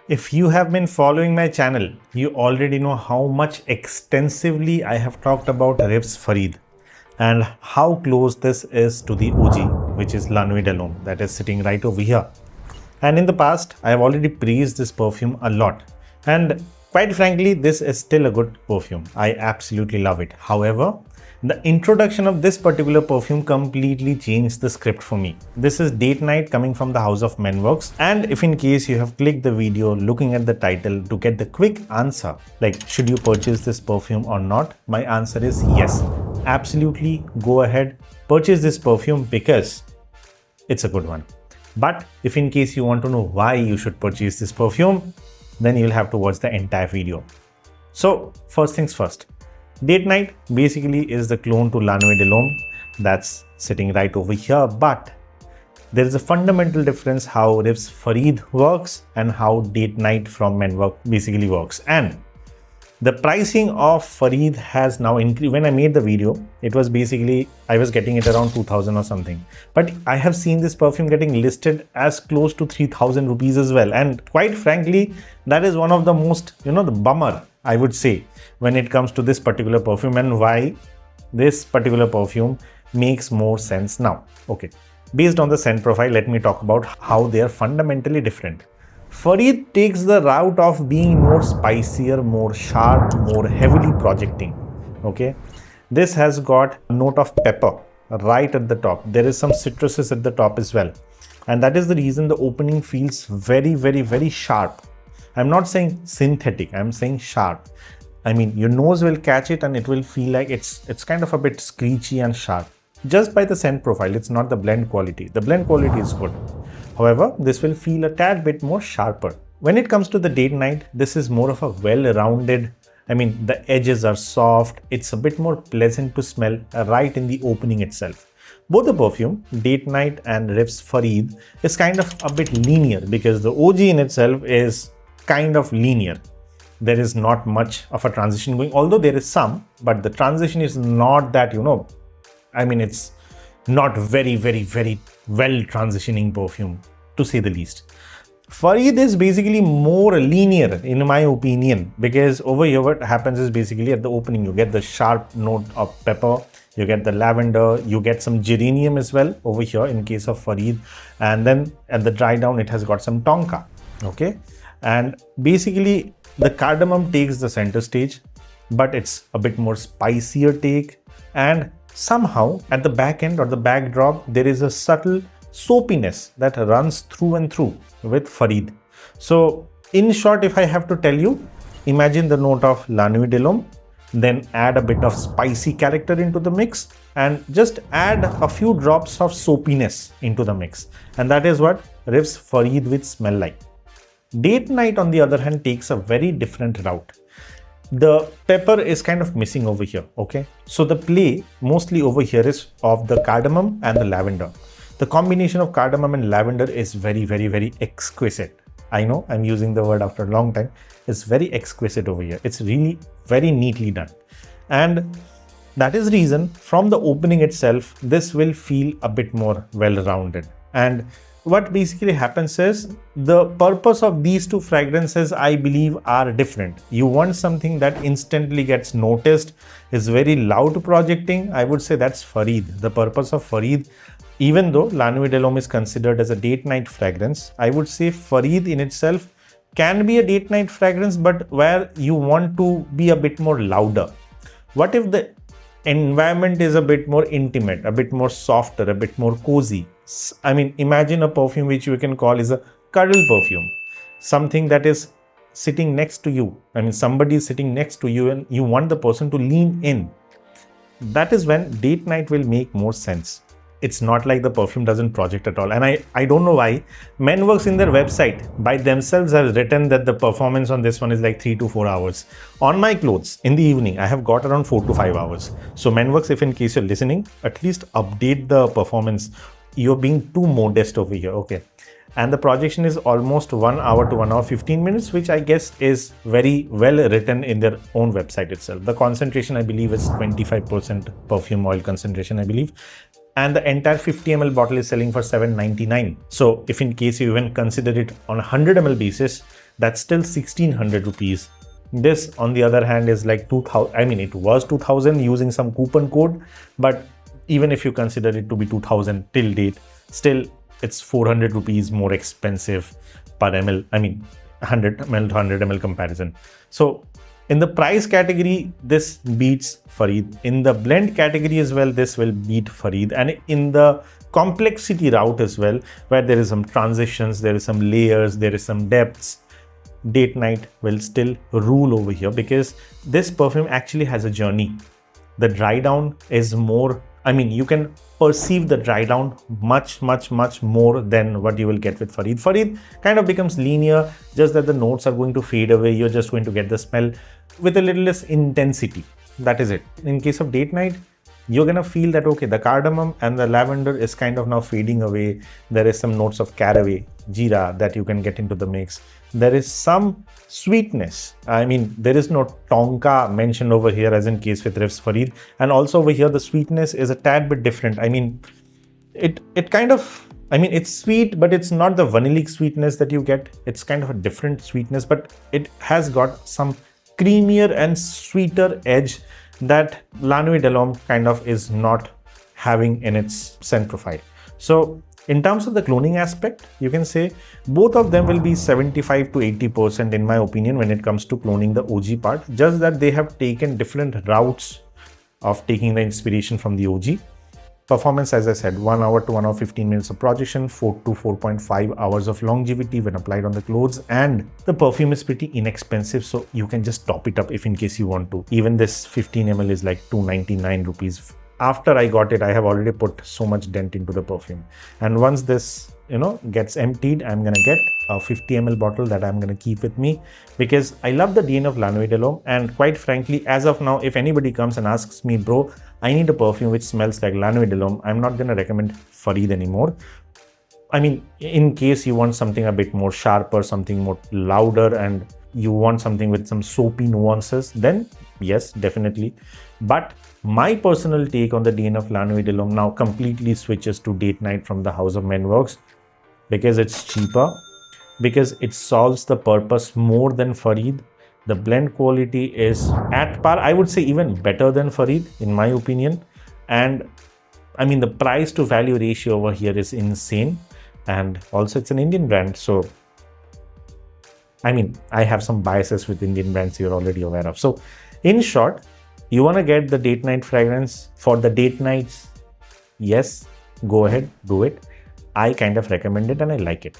If you have been following my channel, you already know how much extensively I have talked about Riffs Fareed and how close this is to the OG, which is La Nuit De L'Homme, that is sitting right over here. And in the past, I have already praised this perfume a lot. And quite frankly, this is still a good perfume. I absolutely love it. However, the introduction of this particular perfume completely changed the script for me. This is Date Night coming from the house of Menworks. And if in case you have clicked the video looking at the title to get the quick answer, like should you purchase this perfume or not? My answer is yes. Absolutely go ahead, purchase this perfume because it's a good one. But if in case you want to know why you should purchase this perfume, then you'll have to watch the entire video. So first things first. Date Night basically is the clone to La Nuit De L'Homme that's sitting right over here, but there is a fundamental difference how Riffs Fareed works and how Date Night from Menworks basically works. And the pricing of Fareed has now increased. When I made the video, it was basically, I was getting it around 2000 or something. But I have seen this perfume getting listed as close to 3000 rupees as well. And quite frankly, that is one of the most, the bummer, I would say, when it comes to this particular perfume and why this particular perfume makes more sense now. Okay, based on the scent profile, let me talk about how they are fundamentally different. Fareed takes the route of being more spicier, more sharp, more heavily projecting. Okay, this has got a note of pepper right at the top. There is some citruses at the top as well. And that is the reason the opening feels very, very, very sharp. I'm not saying synthetic, I'm saying sharp. I mean, your nose will catch it and it will feel like it's kind of a bit screechy and sharp. Just by the scent profile, it's not the blend quality. The blend quality is good. However, this will feel a tad bit more sharper. When it comes to the Date Night, this is more of a well-rounded, the edges are soft, it's a bit more pleasant to smell right in the opening itself. Both the perfume, Date Night and Riffs Fareed, is kind of a bit linear because the OG in itself is kind of linear. There is not much of a transition going, although there is some, but the transition is not that, it's not very, very, very well transitioning perfume, to say the least. Fareed is basically more linear in my opinion, because over here what happens is basically at the opening you get the sharp note of pepper, you get the lavender, you get some geranium as well over here in case of Fareed, and then at the dry down it has got some tonka. Okay, and basically the cardamom takes the center stage, but it's a bit more spicier take, and somehow at the back end or the backdrop there is a subtle soapiness that runs through and through with Fareed. So in short, if I have to tell you, imagine the note of La Nuit De L'Homme, then add a bit of spicy character into the mix and just add a few drops of soapiness into the mix, and that is what Riffs Fareed will smell like. Date Night on the other hand takes a very different route. The pepper is kind of missing over here. Okay, so the play mostly over here is of the cardamom and the lavender. The combination of cardamom and lavender is very, very, very exquisite. I know I'm using the word after a long time. It's very exquisite over here. It's really very neatly done, and that is the reason from the opening itself this will feel a bit more well-rounded. And what basically happens is the purpose of these two fragrances, I believe, are different. You want something that instantly gets noticed, is very loud projecting. I would say that's Fareed. The purpose of Fareed, even though La Nuit De L'Homme is considered as a date night fragrance, I would say Fareed in itself can be a date night fragrance, but where you want to be a bit more louder. What if the environment is a bit more intimate, a bit more softer, a bit more cozy? Imagine a perfume which you can call is a cuddle perfume, something that is sitting next to you. Somebody is sitting next to you and you want the person to lean in. That is when Date Night will make more sense. It's not like the perfume doesn't project at all. And I don't know why Menworks in their website by themselves has written that the performance on this one is like 3 to 4 hours. On my clothes in the evening, I have got around 4 to 5 hours. So Menworks, if in case you're listening, at least update the performance. You're being too modest over here. Okay. And the projection is almost 1 hour to 1 hour 15 minutes, which I guess is very well written in their own website itself. The concentration, I believe, is 25% perfume oil concentration, I believe. And the entire 50 ml bottle is selling for $7.99. So if in case you even consider it on a 100 ml basis, That's still 1600 rupees. This on the other hand is like 2000. I mean, it was 2000 using some coupon code, but even if you consider it to be 2000 till date, still it's 400 rupees more expensive per ml. I mean, 100 ml to 100 ml comparison. So in the price category, this beats Fareed. In the blend category as well, this will beat Fareed. And in the complexity route as well, where there is some transitions, there is some layers, there is some depths, Date Night will still rule over here, because this perfume actually has a journey. The dry down is more, I mean, you can perceive the dry down much more than what you will get with Fareed. Fareed kind of becomes linear, just that the notes are going to fade away. You're just going to get the smell with a little less intensity. That is it. In case of Date Night, you're gonna feel that, okay, the cardamom and the lavender is kind of now fading away. There is some notes of caraway, jeera that you can get into the mix. There is some sweetness. I mean, there is no tonka mentioned over here as in case with Riffs Fareed. And also over here, the sweetness is a tad bit different. I mean, it kind of, I mean, it's sweet, but it's not the vanillic sweetness that you get. It's kind of a different sweetness, but it has got some creamier and sweeter edge that Nuit De L'Homme kind of is not having in its scent profile. So in terms of the cloning aspect, you can say both of them will be 75 to 80% in my opinion when it comes to cloning the OG part, just that they have taken different routes of taking the inspiration from the OG. Performance, as I said, 1 hour to 1 hour 15 minutes of projection, 4 to 4.5 hours of longevity when applied on the clothes, and the perfume is pretty inexpensive, so you can just top it up if in case you want to. Even this 15 ml is like 299 rupees. After I got it, I have already put so much dent into the perfume, and once this gets emptied, I'm gonna get a 50 ml bottle that I'm gonna keep with me, because I love the DNA of Nuit De L'Homme. And quite frankly, as of now, if anybody comes and asks me, bro, I need a perfume which smells like Nuit De L'Homme, I'm not gonna recommend Fareed anymore. I mean, in case you want something a bit more sharper, something more louder, and you want something with some soapy nuances, then yes, definitely. But my personal take on the DNA of Nuit De L'Homme now completely switches to Date Night from the house of Menworks, because it's cheaper, because it solves the purpose more than Fareed. The blend quality is at par, I would say even better than Fareed in my opinion. And I mean, the price to value ratio over here is insane. And also it's an Indian brand. So, I mean, I have some biases with Indian brands you're already aware of. So in short, you want to get the Date Night fragrance for the date nights? Yes, go ahead, do it. I kind of recommend it and I like it.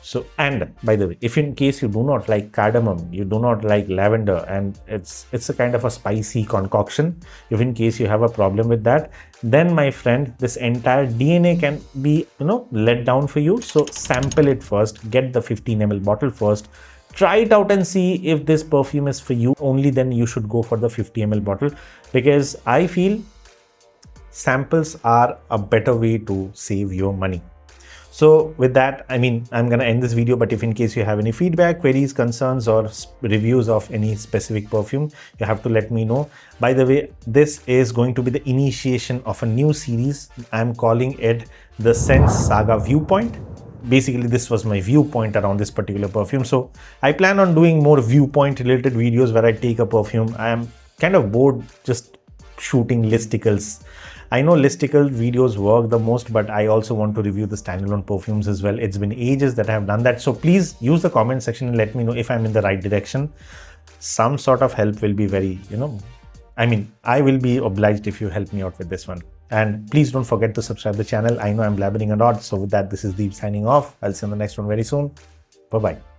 So, and by the way, if in case you do not like cardamom, you do not like lavender, and it's a kind of a spicy concoction, if in case you have a problem with that, then my friend, this entire DNA can be, let down for you. So sample it first, get the 15 ml bottle first, try it out and see if this perfume is for you. Only then you should go for the 50 ml bottle, because I feel samples are a better way to save your money. So with that, I mean, I'm going to end this video, but if in case you have any feedback, queries, concerns, or reviews of any specific perfume, you have to let me know. By the way, this is going to be the initiation of a new series. I'm calling it the Scent Saga Viewpoint. Basically, this was my viewpoint around this particular perfume. So I plan on doing more viewpoint related videos where I take a perfume. I am kind of bored just shooting listicles. I know listicle videos work the most, but I also want to review the standalone perfumes as well. It's been ages that I have done that. So please use the comment section and let me know if I'm in the right direction. Some sort of help will be very, I mean, I will be obliged if you help me out with this one. And please don't forget to subscribe to the channel. I know I'm blabbering a lot. So with that, this is Deep signing off. I'll see you on the next one very soon. Bye-bye.